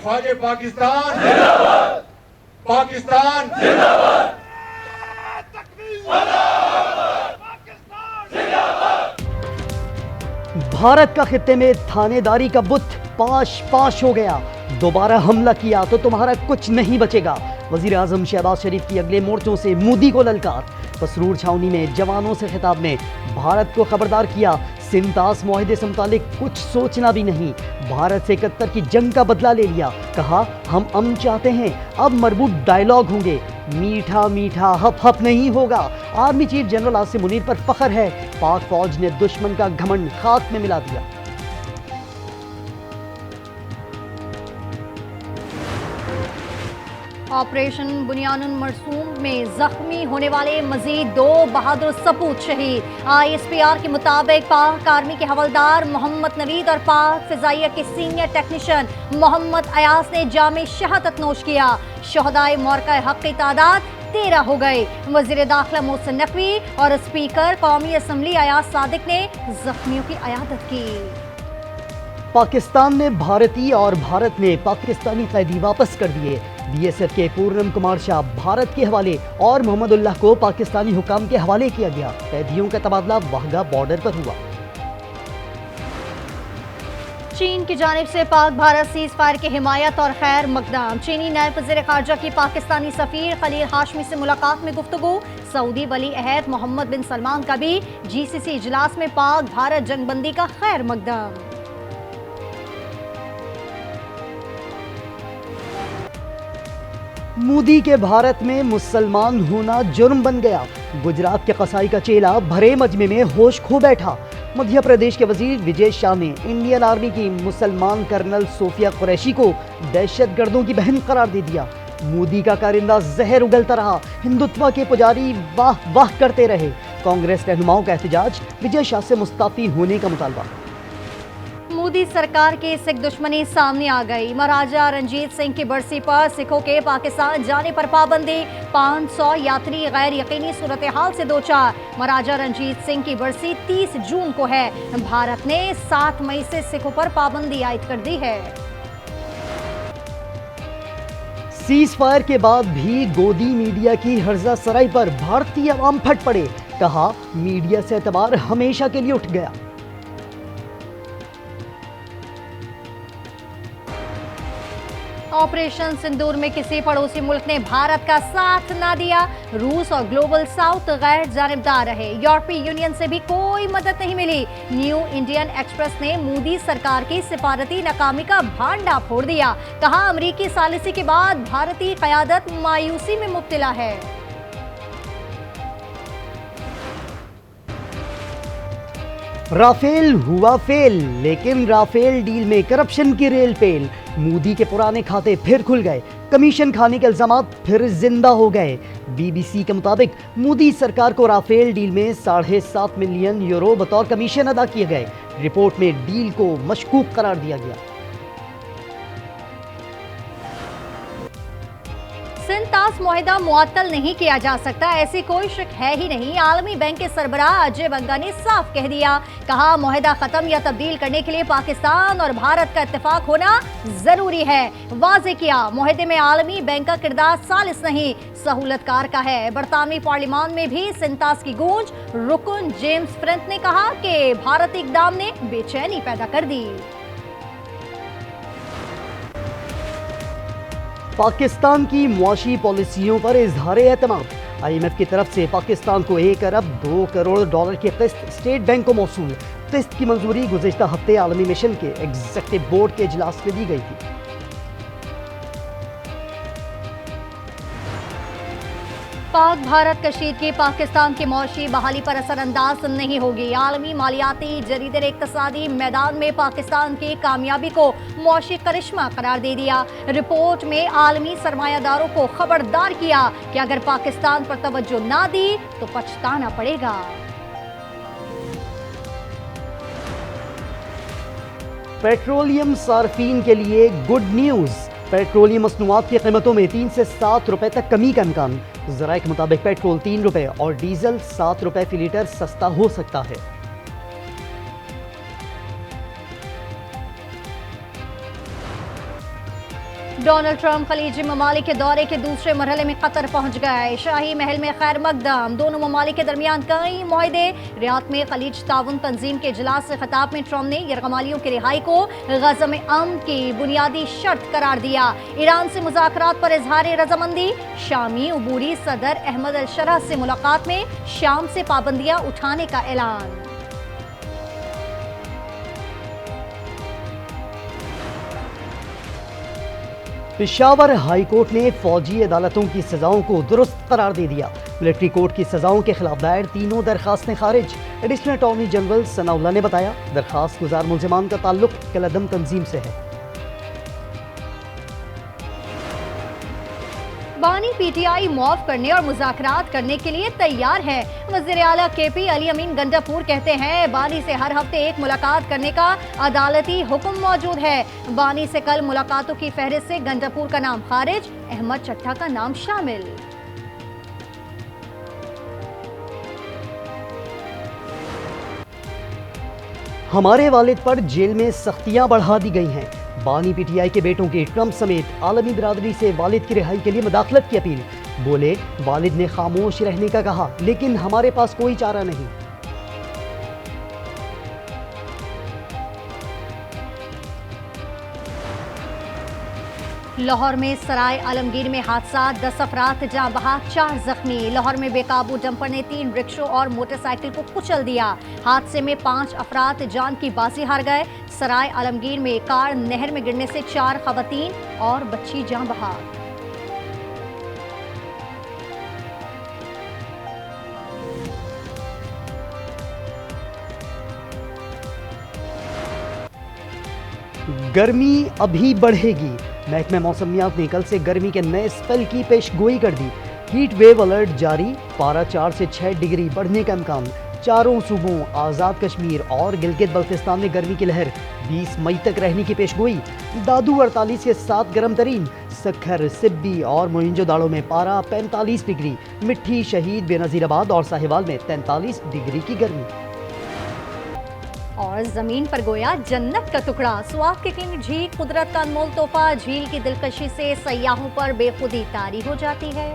ख्वाजे पाकिस्तान जिंदाबाद, पाकिस्तान जिंदाबाद, भारत का खित्ते में थानेदारी का बुत पाश पाश हो गया। दोबारा हमला किया तो तुम्हारा कुछ नहीं बचेगा। वजीर आजम शहबाज शरीफ की अगले मोर्चों से मोदी को ललकार। पसरूर छावनी में जवानों से खिताब में भारत को खबरदार किया, सिंतास मुआहदे से मुतालिक कुछ सोचना भी नहीं। भारत से 71 की जंग का बदला ले लिया, कहा हम अमन चाहते हैं, अब मरबूत डायलॉग होंगे, मीठा मीठा हप हप नहीं होगा। Army chief general Asim Munir पर फख्र है, पाक फौज ने दुश्मन का घमंड खाक में मिला दिया। ऑपरेशन बुनियानुल मरसूम में जख्मी होने वाले मजीद 2 बहादुर सपूत शहीद। ISPR के मुताबिक पाक आर्मी के हवलदार मोहम्मद नवीद और पाक फिजाइया के सीनियर टेक्नीशियन मोहम्मद अयास ने जामे शहादत नोश किया। शहदाए मोरका हक की तादाद 13 हो गए। वजीर दाखिला मोहसिन नकवी और स्पीकर कौमी असम्बली अयाज सादिक ने जख्मियों की अयादत की। पाकिस्तान ने भारतीय और भारत ने पाकिस्तानी कैदी वापस कर दिए। BSF के पूर्णम कुमार शाह भारत के हवाले और मोहम्मद उल्लाह को पाकिस्तानी हुकाम के हवाले किया गया। कैदियों का तबादला वाघा बॉर्डर पर हुआ। चीन की जानिब से पाक भारत सीज फायर की हिमायत और खैर मकदम। चीनी नायब वज़ीर ख़ारजा की पाकिस्तानी सफ़ीर खलील हाशमी से मुलाकात में गुफ्तगू। सऊदी वली अहद मोहम्मद बिन सलमान का भी GCC इजलास में पाक भारत जंगबंदी का खैर मकदम। मोदी के भारत में मुसलमान होना जुर्म बन गया। गुजरात के कसाई का चेला भरे मजमे में होश खो बैठा। मध्य प्रदेश के वजीर विजय शाह ने इंडियन आर्मी की मुसलमान कर्नल सोफिया कुरैशी को दहशतगर्दों की बहन करार दे दिया। मोदी का कारिंदा जहर उगलता रहा, हिंदुत्व के पुजारी वाह वाह करते रहे। कांग्रेस रहनुमाओं का एहतजाज, विजय शाह से मुस्ताफी होने का मुतालबा। मोदी सरकार की सिख दुश्मनी सामने आ गई। महाराजा रंजीत सिंह की बरसी पर सिखों के पाकिस्तान जाने पर पाबंदी। 500 यात्री गैर यकीनी सूरत हाल से दो चार। महाराजा रंजीत सिंह की बरसी 30 जून को है। भारत ने 7 मई से सिखों पर पाबंदी आयद कर दी है। सीज फायर के बाद भी गोदी मीडिया की हर्जा सराई पर भारतीय अवाम फट पड़े। कहा मीडिया से एतबार हमेशा के लिए उठ गया। ऑपरेशन सिंदूर में किसी पड़ोसी मुल्क ने भारत का साथ ना दिया। रूस और ग्लोबल साउथ गैर जानिबदार रहे। यूरोपीय यूनियन से भी कोई मदद नहीं मिली। न्यू इंडियन एक्सप्रेस ने मोदी सरकार की सिफारती नाकामी का भांडा फोड़ दिया। कहा अमरीकी सालिसी के बाद भारतीय क़यादत मायूसी में मुब्तला है। राफेल हुआ फेल, लेकिन राफेल डील में करप्शन की रेल फेल। मोदी के पुराने खाते फिर खुल गए, कमीशन खाने के इल्जामात फिर जिंदा हो गए। BBC के मुताबिक मोदी सरकार को राफेल डील में 7.5 मिलियन यूरो बतौर कमीशन अदा किए गए। रिपोर्ट में डील को मशकूक करार दिया गया। सिंतास मुआहदा मुअत्तल नहीं किया जा सकता, ऐसी कोई शक है ही नहीं। आलमी बैंक के सरबराह अजय बंगा ने साफ कह दिया। कहा मुआहदा खत्म या तब्दील करने के लिए पाकिस्तान और भारत का इत्तेफाक होना जरूरी है। वाज़ेह किया मुआहदे में आलमी बैंक का किरदार सालिस नहीं, सहूलतकार का है। बरतानवी पार्लियामान में भी सिंतास की गूंज। रुकन जेम्स फ्रेंथ ने कहा कि भारतीय इक़दाम ने बेचैनी पैदा कर दी। पाकिस्तान की मुआशी पॉलिसियों पर इजहार एतमाद। IMF की तरफ से पाकिस्तान को 1 अरब 2 करोड़ डॉलर की किस्त स्टेट बैंक को मौसूल। किस्त की मंजूरी गुज़िश्ता हफ्ते आलमी मिशन के एग्जीक्यूटिव बोर्ड के इजलास में दी गई थी। पाक भारत कशीदगी पाकिस्तान की मौशी बहाली पर असरअंदाज नहीं होगी। आलमी मालियाती जरीदे ने इक्तसादी मैदान में पाकिस्तान की कामयाबी को मौशी करिश्मा करार दे दिया। रिपोर्ट में आलमी सरमायादारों को खबरदार किया कि अगर पाकिस्तान पर तवज्जो ना दी तो पछताना पड़ेगा। पेट्रोलियम सार्फिन के लिए गुड न्यूज़। पेट्रोलियम मसनूआत की कीमतों में 3 से 7 रुपए तक कमी का इम्कान। ज़राए के मुताबिक पेट्रोल 3 रुपए और डीजल 7 रुपए फी लीटर सस्ता हो सकता है। डोनाल्ड ट्रंप खलीजी ममालिक के दौरे के दूसरे मरहले में कतर पहुंच गए। शाही महल में खैर मकदम, दोनों ममालिक के दरमियान कई मुआहदे। रियाद में खलीज ताउन तंजीम के इजलास से खिताब में ट्रंप ने यरगमालियों की रिहाई को गज़म अमन की बुनियादी शर्त करार दिया। ईरान से मुज़ाकरात पर इजहार रजामंदी। शामी उबूरी सदर अहमद अल-शरा से मुलाकात में शाम से पाबंदियां उठाने का ऐलान। पेशावर हाई कोर्ट ने फौजी अदालतों की सजाओं को दुरुस्त करार दे दिया। मिलिट्री कोर्ट की सजाओं के खिलाफ दायर तीनों दरखास्तें खारिज। एडिशनल अटॉर्नी जनरल सनाउल्लाह ने बताया, दरखास्त गुजार मुलजिमान का ताल्लुक कलअदम तंजीम से है। बानी पीटीआई मौफ करने और मुज़ाकरात करने के लिए तैयार है। वज़ीर आला केपी अली अमीन गंडापुर कहते हैं, बानी से हर हफ्ते एक मुलाकात करने का अदालती हुक्म मौजूद है। बानी से कल मुलाकातों की फहरिस्त से गंडापुर का नाम खारिज, अहमद चट्टा का नाम शामिल। हमारे वालिद पर जेल में सख्तियां बढ़ा दी गई हैं। बानी पीटीआई के बेटों की ट्रंप समेत आलमी बिरादरी से वालिद की रिहाई के लिए मुदाखलत की अपील। बोले, वालिद ने खामोश रहने का कहा, लेकिन हमारे पास कोई चारा नहीं। लाहौर में सराय आलमगीर में हादसा, 10 अफराद जाँ बहा, 4 जख्मी। लाहौर में बेकाबू डंपर ने 3 रिक्शों और मोटरसाइकिल को कुचल दिया। हादसे में 5 अफराद जान की बाजी हार गए। सराय आलमगीर में कार नहर में गिरने से 4 खवातीन और बच्ची जाँ बहा। गर्मी अभी बढ़ेगी। महकमा मौसमियात ने कल से गर्मी के नए स्पेल की पेशगोई कर दी। हीट वेव अलर्ट जारी, पारा 4 से 6 डिग्री बढ़ने का इम्कान। चारों सूबों आज़ाद कश्मीर और गिलगित बल्तिस्तान में गर्मी की लहर 20 मई तक रहने की पेशगोई। दादू 48 के साथ गर्म तरीन। सखर, सिब्बी और मोइंजोदाड़ो में पारा 45 डिग्री। मिट्टी, शहीद, बेनज़ीराबाद और साहिवाल में 43 डिग्री की गर्मी। और जमीन पर गोया जन्नत का टुकड़ा। स्वाद की क्लिंग झील कुदरत का अनमोल तोहफा। झील की दिलकशी से सयाहों पर बेखुदी तारी हो जाती है।